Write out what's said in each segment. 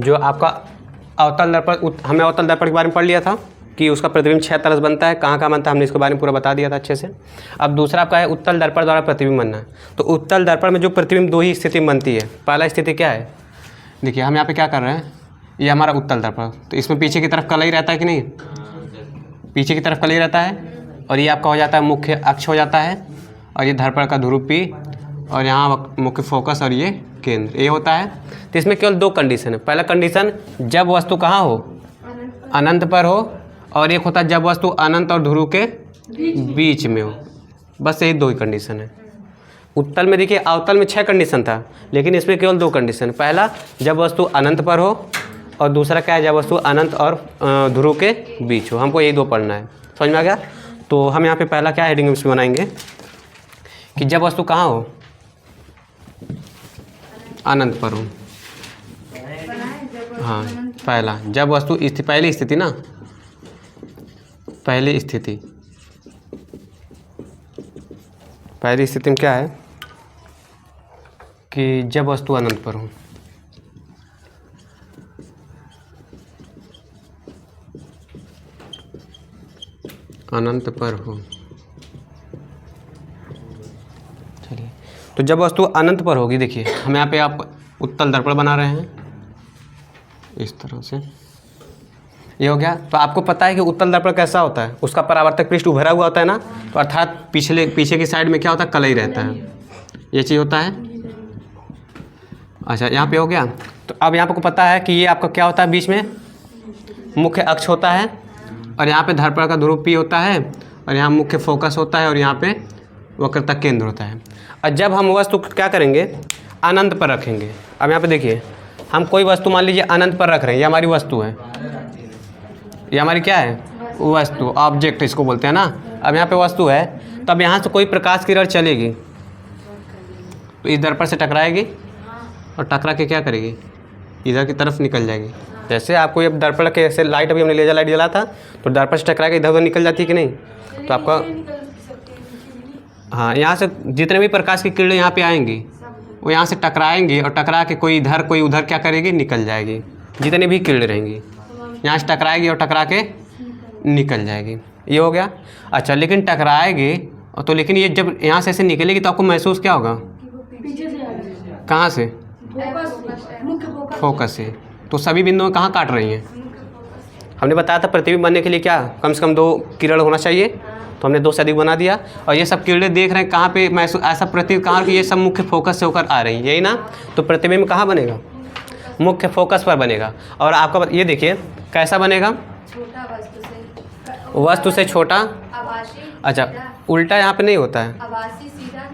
जो आपका अवतल दर्पण, हमने अवतल दर्पण के बारे में पढ़ लिया था कि उसका प्रतिबिंब 6 तरह से बनता है, कहाँ कहाँ बनता है, हमने इसके बारे में पूरा बता दिया था अच्छे से। अब दूसरा आपका है उत्तल दर्पण द्वारा प्रतिबिंब बनना। तो उत्तल दर्पण में जो प्रतिबिंब 2 ही स्थिति में बनती है। पहला स्थिति क्या है, देखिए हम यहाँ पे क्या कर रहे हैं, ये हमारा उत्तल दर्पण, तो इसमें पीछे की तरफ कलई रहता है कि नहीं, पीछे की तरफ कलई रहता है, और ये आपका हो जाता है मुख्य अक्ष हो जाता है, और ये दर्पण का ध्रुव P, और यहाँ मुख्य फोकस और ये केंद्र ये होता है। तो इसमें केवल 2 कंडीशन है। पहला कंडीशन जब वस्तु कहाँ हो, अनंत पर हो, और एक होता है जब वस्तु अनंत और ध्रुव के बीच में हो। बस यही 2 ही कंडीशन है। उत्तल में देखिए, अवतल में 6 कंडीशन था, लेकिन इसमें केवल 2 कंडीशन। पहला जब वस्तु अनंत पर हो, और दूसरा क्या है, जब वस्तु अनंत और ध्रुव के बीच हो। हमको यही 2 पढ़ना है, समझ में आ गया। तो हम यहाँ पे पहला क्या हेडिंग इसमें बनाएंगे कि जब वस्तु कहाँ हो, अनंत पर हो। हाँ, पहला जब वस्तु पहली स्थिति ना, पहली स्थिति में क्या है कि जब वस्तु अनंत पर हो, अनंत पर हो। चलिए, तो जब वस्तु अनंत पर होगी, देखिए हम यहाँ पे आप उत्तल दर्पण बना रहे हैं इस तरह से, ये हो गया। तो आपको पता है कि उत्तल दर्पण कैसा होता है, उसका परावर्तक पृष्ठ उभरा हुआ होता है ना, तो अर्थात पीछे की साइड में क्या होता है, कलई रहता है, ये चीज़ होता है। अच्छा, यहाँ पे हो गया। तो अब यहाँ पे पता है कि ये आपका क्या होता है, बीच में मुख्य अक्ष होता है, और यहाँ पे दर्पण का ध्रुव P होता है, और यहाँ मुख्य फोकस होता है, और यहाँ पे वक्रता केंद्र होता है। और जब हम वस्तु क्या करेंगे, अनंत पर रखेंगे। अब यहाँ पे देखिए, हम कोई वस्तु मान लीजिए अनंत पर रख रहे हैं, ये हमारी वस्तु है, ये हमारी क्या है, वस्तु, ऑब्जेक्ट इसको बोलते हैं ना। अब यहाँ पे वस्तु है, तो अब यहाँ से कोई प्रकाश किरण चलेगी तो इस दर्पण से टकराएगी, और टकरा के क्या करेगी, इधर की तरफ निकल जाएगी। जैसे आपको ये दर्पण के ऐसे लाइट, अभी हमने लेजर लाइट जला था, तो दर्पण से टकरा के इधर उधर निकल जाती है कि नहीं। तो आपका हाँ, यहाँ से जितने भी प्रकाश की किरणें यहाँ पे आएंगी, वो यहाँ से टकराएंगी, और टकरा के कोई इधर कोई उधर क्या करेगी, निकल जाएगी। जितनी भी किरणें रहेंगी यहाँ से टकराएगी, और टकरा के निकल जाएगी। ये हो गया। अच्छा, लेकिन टकराएगी तो, लेकिन ये जब यहाँ से ऐसे निकलेगी तो आपको महसूस क्या होगा, कहाँ से, फोकस से। तो सभी बिंदुओं कहाँ काट रही हैं, हमने बताया था प्रतिबिंब बनने के लिए क्या कम से कम 2 किरण होना चाहिए, तो हमने 2 से अधिक बना दिया। और ये सब किरणें देख रहे हैं कहाँ पे, महसूस ऐसा प्रतीत कहाँ कि ये सब मुख्य फोकस से होकर आ रही हैं, यही ना। तो प्रतिबिंब कहाँ बनेगा, मुख्य फोकस पर बनेगा। और आपका ये देखिए कैसा बनेगा, वस्तु से छोटा। अच्छा, उल्टा यहाँ पे नहीं होता है।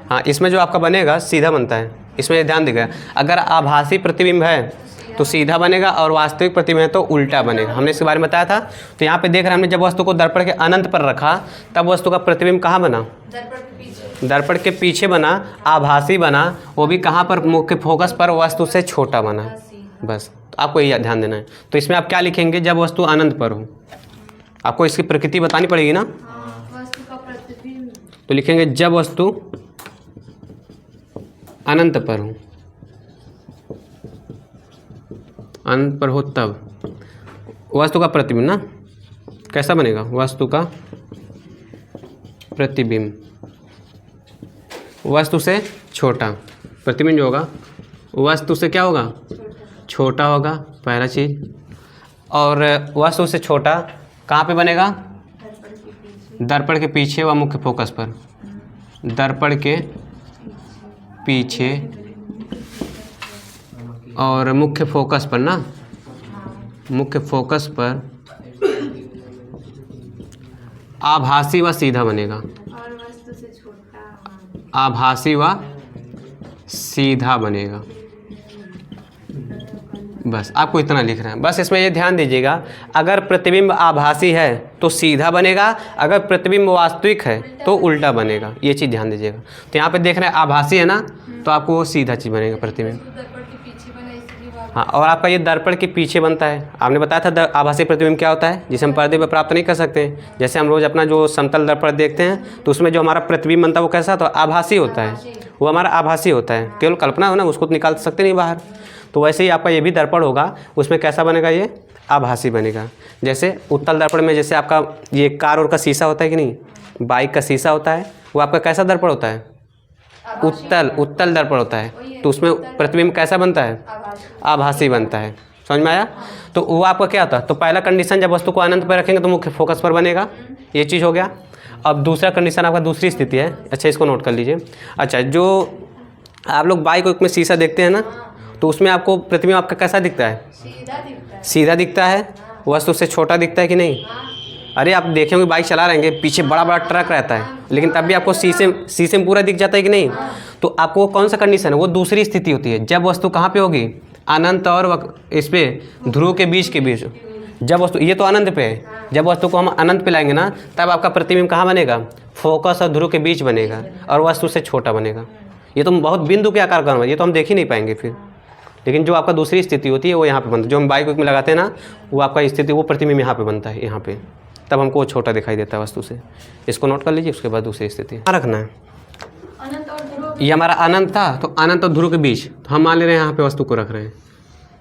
हाँ, इसमें जो आपका बनेगा सीधा बनता है, इसमें ध्यान देगा। अगर आभासी प्रतिबिंब है तो सीधा बनेगा, और वास्तविक प्रतिबिंब है तो उल्टा बनेगा। हमने इसके बारे में बताया था। तो यहाँ पे देख रहे हैं, हमने जब वस्तु को दर्पण के अनंत पर रखा, तब वस्तु का प्रतिबिंब कहाँ बना, दर्पण के पीछे बना, आभासी बना, वो भी कहाँ पर, मुख्य फोकस पर, वस्तु से छोटा बना। बस, तो आपको ये ध्यान देना है। तो इसमें आप क्या लिखेंगे, जब वस्तु अनंत पर हो। आपको इसकी प्रकृति बतानी पड़ेगी ना, तो लिखेंगे जब वस्तु अनंत पर हो, अनंत पर हो तब वस्तु का प्रतिबिंब ना कैसा बनेगा, वस्तु का प्रतिबिंब वस्तु से छोटा। प्रतिबिंब जो होगा वस्तु से क्या होगा, छोटा होगा, पहला चीज़। और वस्तु से छोटा कहाँ पे बनेगा, दर्पण के पीछे व मुख्य फोकस पर, दर्पण के पीछे और मुख्य फोकस पर ना, मुख्य फोकस पर आभासी व सीधा बनेगा, और वस्तु से छोटा, आभासी व सीधा बनेगा। बस आपको इतना लिख रहे हैं। बस इसमें ये ध्यान दीजिएगा, अगर प्रतिबिंब आभासी है तो सीधा बनेगा, अगर प्रतिबिंब वास्तविक है तो उल्टा बनेगा। ये चीज़ ध्यान दीजिएगा। तो यहाँ पे देख रहे हैं आभासी है ना, तो आपको वो सीधा चीज़ बनेगा प्रतिबिंब। हाँ, और आपका ये दर्पण के पीछे बनता है। आपने बताया था आभासी प्रतिबिंब क्या होता है, जिसे हम पर्दे पर प्राप्त नहीं कर सकते। जैसे हम रोज़ अपना जो समतल दर्पण देखते हैं तो उसमें जो हमारा प्रतिबिंब बनता है वो कैसा, तो आभासी होता है, वो हमारा आभासी होता है। केवल कल्पना हो ना, उसको तो निकाल सकते नहीं बाहर। तो वैसे ही आपका ये भी दर्पण होगा, उसमें कैसा बनेगा, ये आभासी बनेगा। जैसे उत्तल दर्पण में जैसे आपका ये कार और का शीशा होता है कि नहीं, बाइक का शीशा होता है, वो आपका कैसा दर्पण होता है, उत्तल दर्पण होता है। तो उसमें प्रतिबिंब कैसा बनता है, आभासी बनता है। समझ में आया? तो वो आपका क्या होता है, तो पहला कंडीशन जब वस्तु को अनंत पर रखेंगे तो मुख्य फोकस पर बनेगा, ये चीज़ हो गया। अब दूसरा कंडीशन आपका दूसरी स्थिति है, अच्छा इसको नोट कर लीजिए। अच्छा, जो आप लोग बाइक में शीशा देखते हैं ना, तो उसमें आपको प्रतिबिंब आपका कैसा दिखता है, सीधा दिखता है, वस्तु से छोटा दिखता है कि नहीं। अरे आप देखे होंगे बाइक चला रहेंगे, पीछे बड़ा बड़ा ट्रक रहता है, लेकिन तब भी आपको शीशे में पूरा दिख जाता है कि नहीं। तो आपको कौन सा कंडीशन है, वो दूसरी स्थिति होती है, जब वस्तु कहाँ पे होगी, अनंत और इस पे ध्रुव के बीच जब वस्तु, ये तो अनंत पे है, जब वस्तु को हम अनंत पे लाएंगे ना, तब आपका प्रतिबिंब कहाँ बनेगा, फोकस और ध्रुव के बीच बनेगा और वस्तु से छोटा बनेगा। ये तो बहुत बिंदु के आकार का, ये तो हम देख ही नहीं पाएंगे फिर। लेकिन जो आपका दूसरी स्थिति होती है वो यहाँ पे बनता है, जो हम बाइक में लगाते हैं ना, वो आपका स्थिति, वो प्रतिबिंब यहाँ पे बनता है, यहाँ पे, तब हमको वो छोटा दिखाई देता है वस्तु से। इसको नोट कर लीजिए। उसके बाद दूसरी स्थिति क्या रखना है, ये हमारा अनंत था, तो अनंत और ध्रुव के बीच, तो हम मान ले रहे हैं यहाँ पे वस्तु को रख रहे हैं।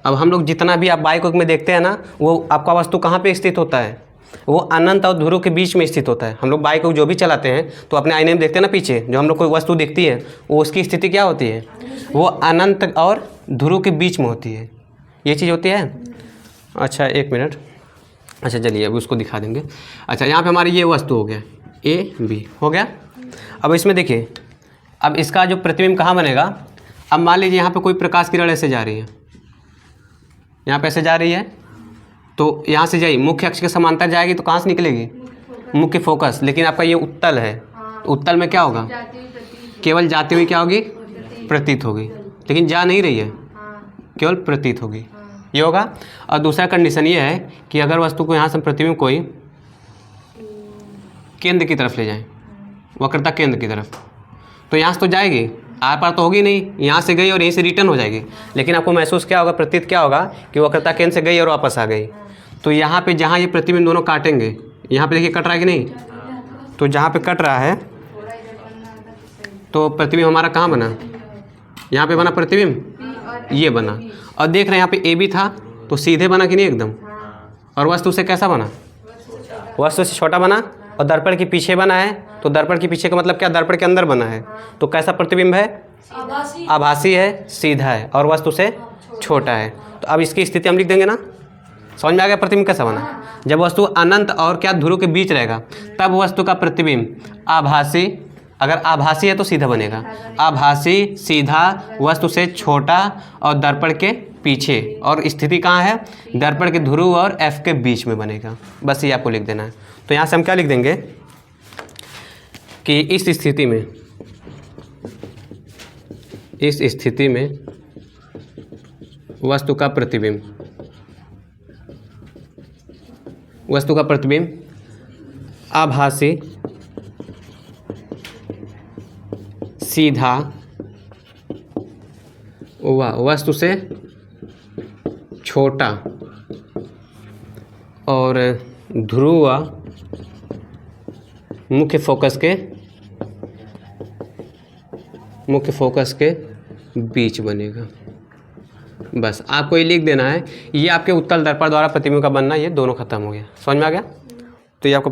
अब हम लोग जितना भी आप बाइक में देखते हैं ना, वो आपका वस्तु कहाँ पे स्थित होता है, वो अनंत और ध्रुव के बीच में स्थित होता है। हम लोग बाइक को जो भी चलाते हैं तो अपने आईने में देखते हैं ना, पीछे जो हम लोग कोई वस्तु दिखती है, वो उसकी स्थिति क्या होती है, वो अनंत और ध्रुव के बीच में होती है, ये चीज़ होती है। अच्छा एक मिनट, अच्छा चलिए अभी उसको दिखा देंगे। अच्छा, यहाँ पे हमारी ये वस्तु हो गया, ए बी हो गया। अब इसमें देखिए, अब इसका जो प्रतिबिंब कहाँ बनेगा, अब मान लीजिए यहाँ पे कोई प्रकाश किरण ऐसे जा रही है, यहाँ पे ऐसे जा रही है, तो यहाँ से जाइए, मुख्य अक्ष के समांतर जाएगी तो कहाँ से निकलेगी, मुख्य फोकस। लेकिन आपका ये उत्तल है, तो उत्तल में क्या होगा, केवल जाती हुई क्या होगी, प्रतीत होगी, लेकिन जा नहीं रही है, केवल प्रतीत होगी, ये होगा। और दूसरा कंडीशन ये है कि अगर वस्तु को यहाँ से प्रतिबिंब कोई केंद्र की तरफ ले जाए, वक्रता केंद्र की तरफ, तो यहाँ से तो जाएगी, आर पार तो होगी नहीं, यहाँ से गई और यहीं से रिटर्न हो जाएगी, लेकिन आपको महसूस क्या होगा, प्रतीत क्या होगा कि वक्रता केंद्र से गई और वापस आ गई। तो यहाँ पे जहाँ ये प्रतिबिंब दोनों काटेंगे, यहाँ पे देखिए कट रहा है कि नहीं, तो जहाँ पे कट रहा है तो प्रतिबिंब हमारा कहाँ बना, यहाँ पे बना प्रतिबिंब, ये बना। और देख रहे हैं यहाँ पे ए बी था, तो सीधे बना कि नहीं एकदम, और वस्तु से कैसा बना, वस्तु से छोटा बना, और दर्पण के पीछे बना है, तो दर्पण के पीछे का मतलब क्या, दर्पण के अंदर बना है, तो कैसा प्रतिबिंब है, आभासी है, सीधा है और वस्तु से छोटा है। तो अब इसकी स्थिति हम लिख देंगे ना, समझ में आ गया प्रतिबिंब कैसा बना। जब वस्तु अनंत और क्या ध्रुव के बीच रहेगा, तब वस्तु का प्रतिबिंब आभासी, अगर आभासी है तो सीधा बनेगा, आभासी, सीधा, वस्तु से छोटा और दर्पण के पीछे, और स्थिति कहाँ है, दर्पण के ध्रुव और एफ के बीच में बनेगा। बस ये आपको लिख देना है। तो यहाँ से हम क्या लिख देंगे कि इस स्थिति में वस्तु का प्रतिबिंब आभासी, सीधा, वस्तु से छोटा और ध्रुव मुख्य फोकस के बीच बनेगा। बस आपको ये लिख देना है, ये आपके उत्तल दर्पण द्वारा प्रतिबिंब का बनना, ये दोनों खत्म हो गया। समझ में आ गया? तो ये आपको